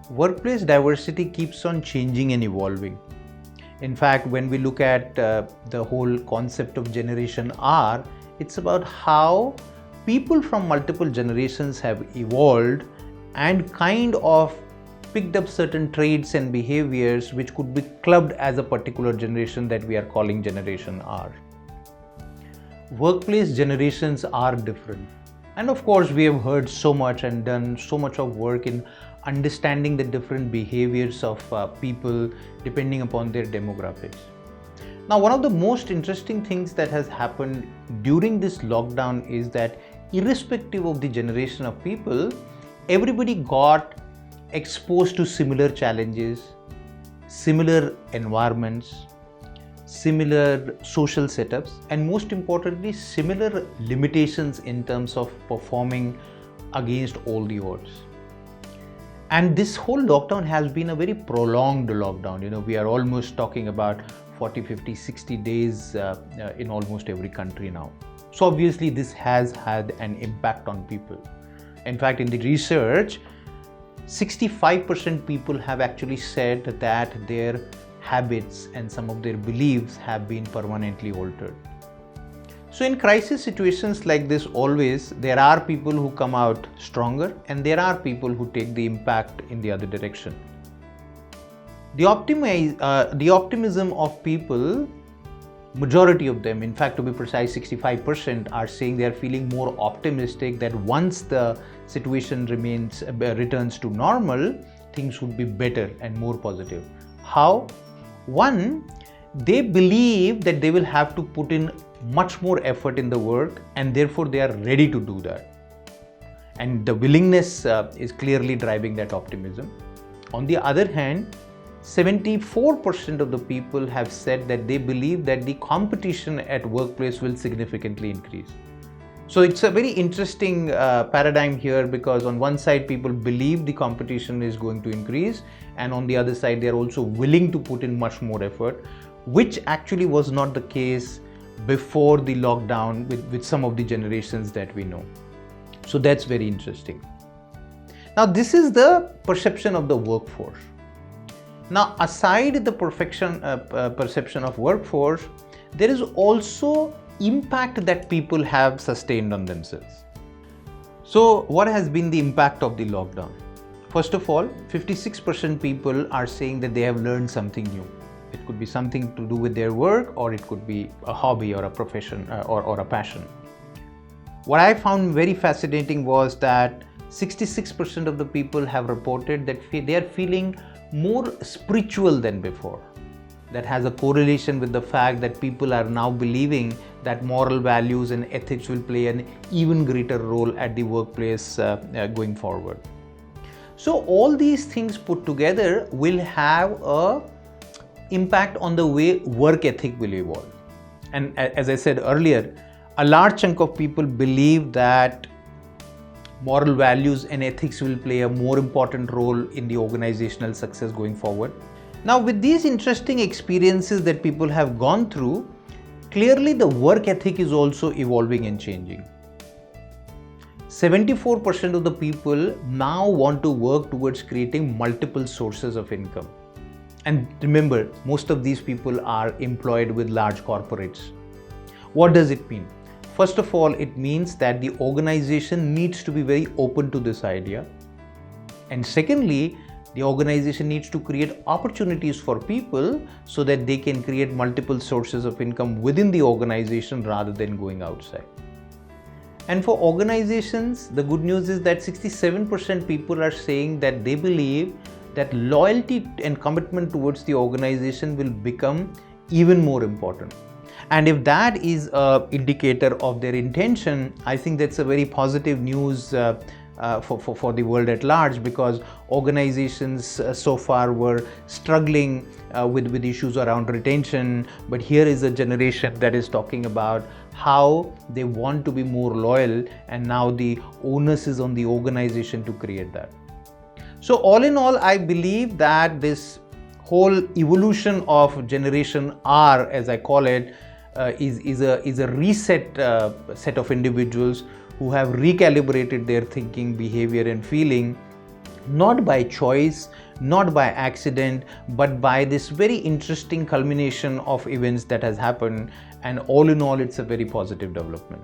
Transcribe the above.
Workplace diversity keeps on changing and evolving. In fact, when we look at the whole concept of Generation R, it's about how people from multiple generations have evolved and kind of picked up certain traits and behaviors which could be clubbed as a particular generation that we are calling Generation R. Workplace generations are different. And of course, we have heard so much and done so much of work in understanding the different behaviors of people depending upon their demographics. Now, one of the most interesting things that has happened during this lockdown is that irrespective of the generation of people, everybody got exposed to similar challenges, similar environments, similar social setups, and most importantly, similar limitations in terms of performing against all the odds. And this whole lockdown has been a very prolonged lockdown. We are almost talking about 40, 50, 60 days in almost every country now. So obviously this has had an impact on people. In fact, in the research, 65% people have actually said that their habits and some of their beliefs have been permanently altered. So in crisis situations like this, always there are people who come out stronger and there are people who take the impact in the other direction. The optimism of people, majority of them, in fact to be precise 65%, are saying they are feeling more optimistic that once the situation returns to normal, things would be better and more positive. How? One, they believe that they will have to put in much more effort in the work and therefore they are ready to do that. And the willingness is clearly driving that optimism. On the other hand, 74% of the people have said that they believe that the competition at workplace will significantly increase. So it's a very interesting paradigm here, because on one side people believe the competition is going to increase, and on the other side they are also willing to put in much more effort, which actually was not the case before the lockdown with some of the generations that we know. So that's very interesting. Now this is the perception of the workforce. Now aside the perception of workforce, there is also impact that people have sustained on themselves. So what has been the impact of the lockdown? First of all, 56% people are saying that they have learned something new. It could be something to do with their work, or it could be a hobby or a profession or a passion. What I found very fascinating was that 66% of the people have reported that they are feeling more spiritual than before. That has a correlation with the fact that people are now believing that moral values and ethics will play an even greater role at the workplace going forward. So all these things put together will have a impact on the way work ethic will evolve. And as I said earlier, a large chunk of people believe that moral values and ethics will play a more important role in the organizational success going forward. Now, with these interesting experiences that people have gone through, clearly the work ethic is also evolving and changing. 74% of the people now want to work towards creating multiple sources of income. And remember, most of these people are employed with large corporates. What does it mean? First of all, it means that the organization needs to be very open to this idea. And secondly, the organization needs to create opportunities for people so that they can create multiple sources of income within the organization rather than going outside. And for organizations, the good news is that 67% people are saying that they believe that loyalty and commitment towards the organization will become even more important. And if that is an indicator of their intention, I think that's a very positive news for the world at large, because organizations so far were struggling with issues around retention. But here is a generation that is talking about how they want to be more loyal, and now the onus is on the organization to create that. So all in all, I believe that this whole evolution of Generation R, as I call it, is a reset set of individuals who have recalibrated their thinking, behavior and feeling not by choice, not by accident, but by this very interesting culmination of events that has happened, and all in all, it's a very positive development.